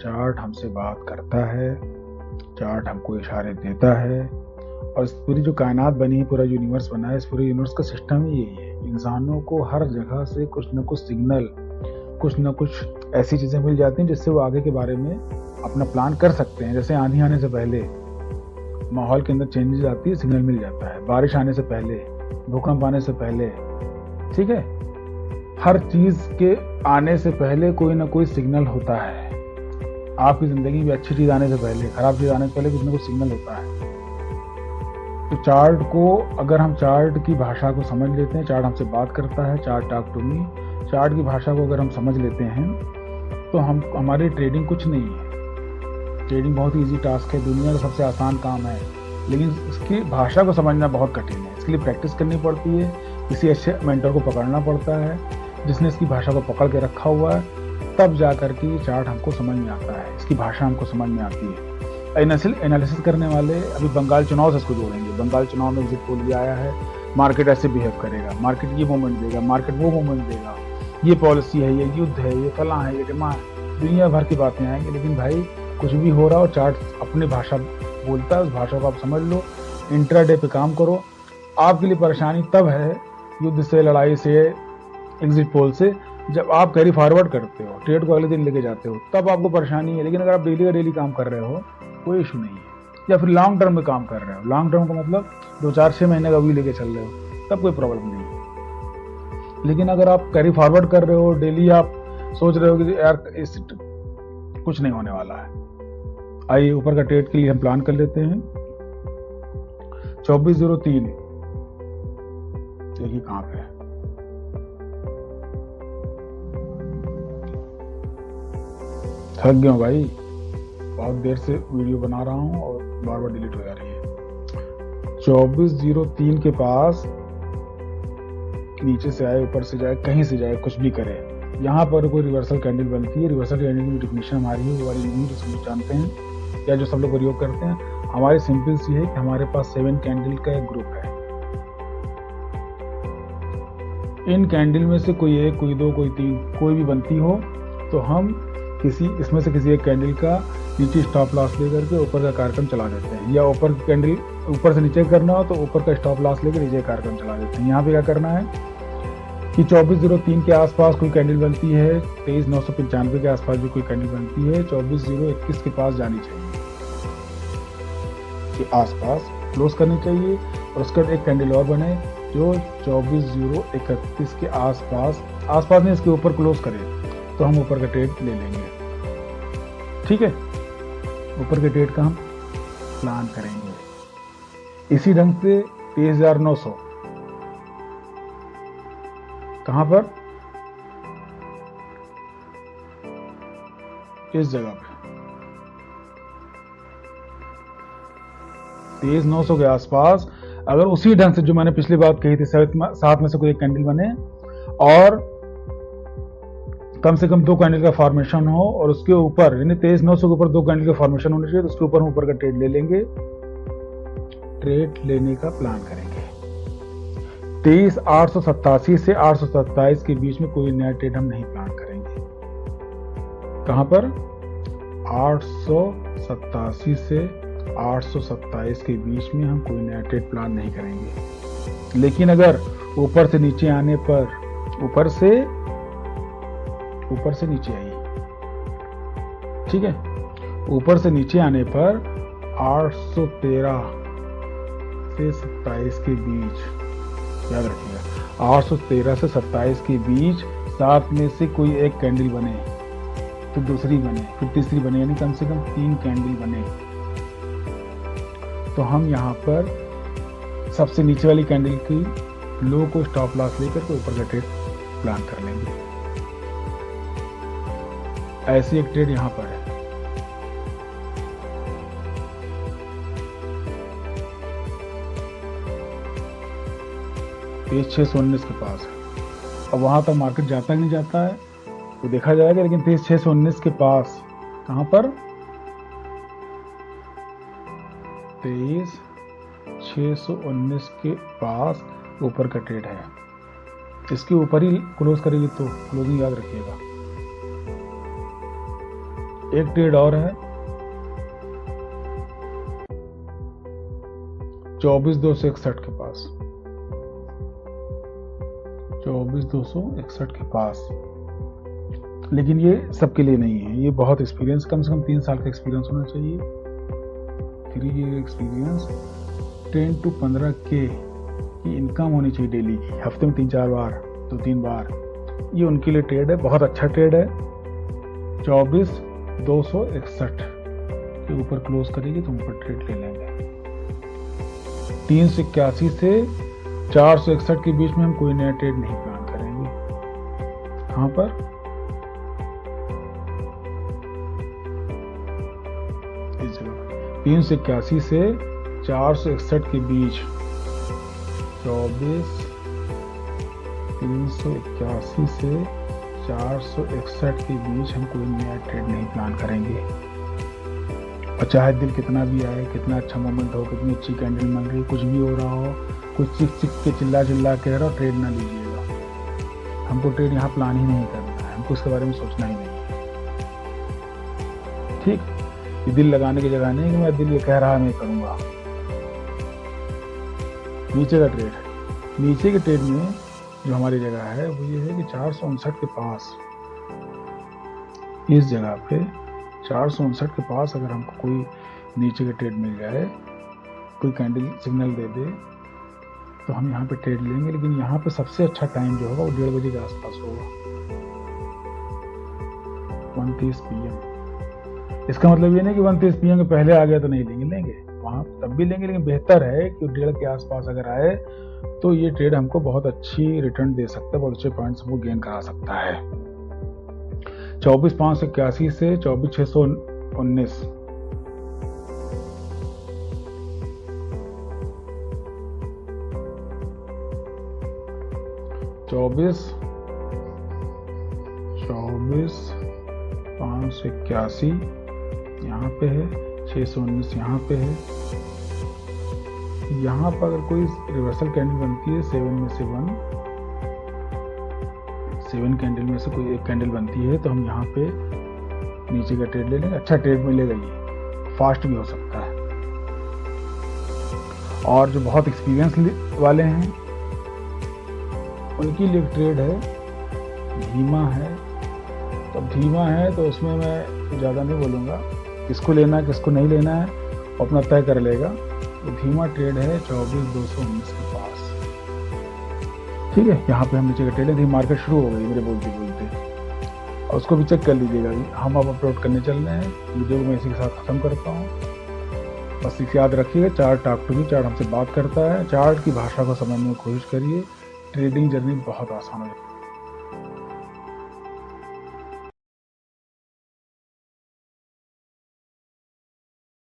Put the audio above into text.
Chart हमसे बात करता है, चार्ट हमको इशारे देता है, और इस पूरी जो कायनात बनी है, पूरा यूनिवर्स बना है, इस पूरे यूनिवर्स का सिस्टम ही यही है। इंसानों को हर जगह से कुछ न कुछ सिग्नल, कुछ न कुछ ऐसी चीज़ें मिल जाती हैं जिससे वो आगे के बारे में अपना प्लान कर सकते हैं। जैसे आंधी आने से पहले माहौल के अंदर चेंजेस आती है, सिग्नल मिल जाता है। बारिश आने से पहले, भूकंप आने से पहले, ठीक है, हर चीज़ के आने से पहले कोई ना कोई सिग्नल होता है। आपकी ज़िंदगी में अच्छी चीज़ आने से पहले, खराब चीज़ आने से पहले कुछ ना कुछ सिग्नल होता है। तो चार्ट को, अगर हम चार्ट की भाषा को समझ लेते हैं, चार्ट हमसे बात करता है, chart talk to me, chart की भाषा को अगर हम समझ लेते हैं तो हमारी ट्रेडिंग कुछ नहीं है। ट्रेडिंग बहुत ही ईजी टास्क है, दुनिया का सबसे आसान काम है, लेकिन इसकी भाषा को समझना बहुत कठिन है। इसके लिए प्रैक्टिस करनी पड़ती है, किसी अच्छे मेंटर को पकड़ना पड़ता है जिसने इसकी भाषा को पकड़ के रखा हुआ है, तब जा कर के चार्ट हमको समझ में आता है, इसकी भाषा हमको समझ में आती है। एनालिसिस करने वाले अभी बंगाल चुनाव से इसको जोड़ेंगे। बंगाल चुनाव में एग्जिट पोल भी आया है, मार्केट ऐसे बिहेव करेगा, मार्केट ये मूवमेंट देगा, मार्केट वो मूवमेंट देगा, ये पॉलिसी है, ये युद्ध है, ये फलां है, ये डिमांड, दुनिया भर की बातें आएंगी। लेकिन भाई कुछ भी हो रहा हो, चार्ट अपनी भाषा बोलता है, उस भाषा को आप समझ लो, इंट्राडे पे काम करो। आपके लिए परेशानी तब है, युद्ध से, लड़ाई से, एग्जिट पोल से, जब आप कैरी फॉरवर्ड करते हो, ट्रेड को अगले दिन लेके जाते हो, तब आपको परेशानी है। लेकिन अगर आप डेली का डेली काम कर रहे हो, कोई इशू नहीं है। या फिर लॉन्ग टर्म में काम कर रहे हो, लॉन्ग टर्म का मतलब 2-4-6 महीने का व्यू लेके चल रहे हो, तब कोई प्रॉब्लम नहीं है। लेकिन अगर आप कैरी फॉरवर्ड कर रहे हो, डेली आप सोच रहे हो कि यार इस कुछ नहीं होने वाला है, आइए ऊपर का ट्रेड के लिए हम प्लान कर लेते हैं। 2403 देखिए कहां पे है। थक गया हूं भाई, बहुत देर से वीडियो बना रहा हूं और बार बार डिलीट हो जा रही है। 2403 के पास नीचे से आए, ऊपर से जाए, कहीं से जाए, कुछ भी करे, यहाँ पर कोई रिवर्सल कैंडल बनती है। रिवर्सल कैंडल की डेफिनेशन हमारी है, वो वाली नहीं जिसको जानते हैं या जो सब लोग प्रयोग करते हैं। हमारी सिंपल सी है कि हमारे पास 7 कैंडल का एक ग्रुप है। इन कैंडल में से कोई एक, कोई दो, कोई तीन, कोई भी बनती हो तो हम इसमें से किसी एक कैंडल का नीचे स्टॉप लॉस लेकर के ऊपर का कार्यक्रम चला देते हैं, या ऊपर कैंडल ऊपर से नीचे करना हो तो ऊपर का स्टॉप लॉस लेकर नीचे कार्यक्रम चला देते हैं। यहाँ पे क्या करना है कि 2403 के आसपास कोई कैंडल बनती है, 23,995 के आसपास भी कोई कैंडल बनती है, 24,021 के पास जानी चाहिए, के आसपास क्लोज करनी चाहिए, और उसके बाद एक कैंडल और बने जो 24,031 के आसपास नहीं, इसके ऊपर क्लोज करे तो हम ऊपर का ट्रेड ले लेंगे। ठीक है, ऊपर के ट्रेड का हम प्लान करेंगे इसी ढंग से। 23,900 कहां पर, इस जगह पे 23,900 के आसपास अगर उसी ढंग से जो मैंने पिछली बात कही थी, 7 में से कोई एक कैंडल बने और कम से कम 2 कैंडल का फॉर्मेशन हो, और उसके ऊपर यानी 23,900 के ऊपर 2 कैंडल का फॉर्मेशन होना चाहिए, तो उसके ऊपर हम ऊपर का ट्रेड ले लेंगे, ट्रेड लेने का प्लान करेंगे। 23,887 से 827 के बीच में कोई नया ट्रेड हम नहीं प्लान करेंगे। कहां पर, 887 से 827 के बीच में हम कोई नया ट्रेड प्लान नहीं करेंगे। लेकिन अगर ऊपर से नीचे आने पर, ऊपर से नीचे आइए, ठीक है, ऊपर से नीचे आने पर 813 से 27 के बीच, याद रखिएगा, 813 से 27 के बीच 7 में से कोई एक कैंडल बने, फिर दूसरी बने, फिर तीसरी बने, यानी कम से कम 3 कैंडल बने, तो हम यहाँ पर सबसे नीचे वाली कैंडल की लो को स्टॉप लॉस लेकर के ऊपर का ट्रेड प्लान कर लेंगे। ऐसी एक ट्रेड यहां पर है। तेज 619 के पास है, अब वहां तक मार्केट जाता ही नहीं जाता है तो देखा जाएगा, लेकिन 23,619 के पास, कहां पर, 23,619 के पास ऊपर का ट्रेड है। इसके ऊपर ही क्लोज करेगी तो क्लोजिंग याद रखिएगा। एक ट्रेड और है 24,261 के पास, 24,261 के पास, लेकिन ये सबके लिए नहीं है। ये बहुत एक्सपीरियंस, कम से कम 3 साल का एक्सपीरियंस होना चाहिए, 3 ईयर एक्सपीरियंस, 10 to 15 के की इनकम होनी चाहिए डेली की, हफ्ते में 3-4 बार, 2-3 बार। ये उनके लिए ट्रेड है, बहुत अच्छा ट्रेड है। 24,261 के ऊपर क्लोज करेगी तो ऊपर ट्रेड ले लेंगे। 381 से 461 के बीच में हम कोई नया ट्रेड नहीं प्लान करेंगे। कहाँ पर? इस जगह 381 से 461 के बीच, 381 से 461 के बीच हम कोई नया ट्रेड नहीं प्लान करेंगे। और चाहे दिल कितना भी आए, कितना अच्छा मोमेंट हो, कितनी अच्छी कैंडल मिल रही, कुछ भी हो रहा हो, कुछ चिक चिक के चिल्ला चिल्ला कह रहा हो, ट्रेड ना लीजिएगा। हमको ट्रेड यहाँ प्लान ही नहीं करना है, हमको इसके बारे में सोचना ही नहीं है। ठीक, ये दिल लगाने की जगह नहीं कि मैं दिल ये कह रहा है मैं करूँगा। नीचे का ट्रेड है, नीचे के ट्रेड में जो हमारी जगह है वो ये है कि 459 के पास, इस जगह पे 459 के पास अगर हमको कोई नीचे का ट्रेड मिल जाए, कोई कैंडल सिग्नल दे दे, तो हम यहाँ पे ट्रेड लेंगे। लेकिन यहाँ पे सबसे अच्छा टाइम जो होगा वो 1:30 बजे के आसपास होगा, 1:30 PM। इसका मतलब ये नहीं कि 1:30 PM के पहले आ गया तो नहीं लेंगे, लेंगे वहाँ तब भी लेंगे, लेकिन बेहतर है कि 1:30 के आसपास अगर आए तो ये ट्रेड हमको बहुत अच्छी रिटर्न दे सकता है, बहुत अच्छे पॉइंट्स हमको गेन करा सकता है। 24,581 से 24,619, चौबीस 581 यहाँ पे है, 619 यहाँ पे है। यहाँ पर अगर कोई रिवर्सल कैंडल बनती है 7 में से 7 कैंडल में से कोई एक कैंडल बनती है तो हम यहाँ पे नीचे का ट्रेड ले लेंगे। अच्छा ट्रेड मिलेगा, ये फास्ट भी हो सकता है। और जो बहुत एक्सपीरियंस वाले हैं उनकी लिए ट्रेड है, धीमा है। तो धीमा है तो उसमें मैं ज़्यादा नहीं बोलूँगा, किसको लेना है किसको नहीं लेना है वो अपना तय कर लेगा। तो धीमा ट्रेड है 24,219 के पास। ठीक है, यहाँ पे हम नीचे का ट्रेड है, मार्केट शुरू हो गई मेरे बोलते बोलते, और उसको भी चेक कर लीजिएगा। हम अब अपलोड करने चल रहे हैं, वीडियो को मैं इसी के साथ ख़त्म करता हूँ। बस इसे याद रखिएगा, chart talk to me, chart हमसे बात करता है। चार्ट की भाषा को समझने की कोशिश करिए, ट्रेडिंग जर्नी बहुत आसान हो जाती है।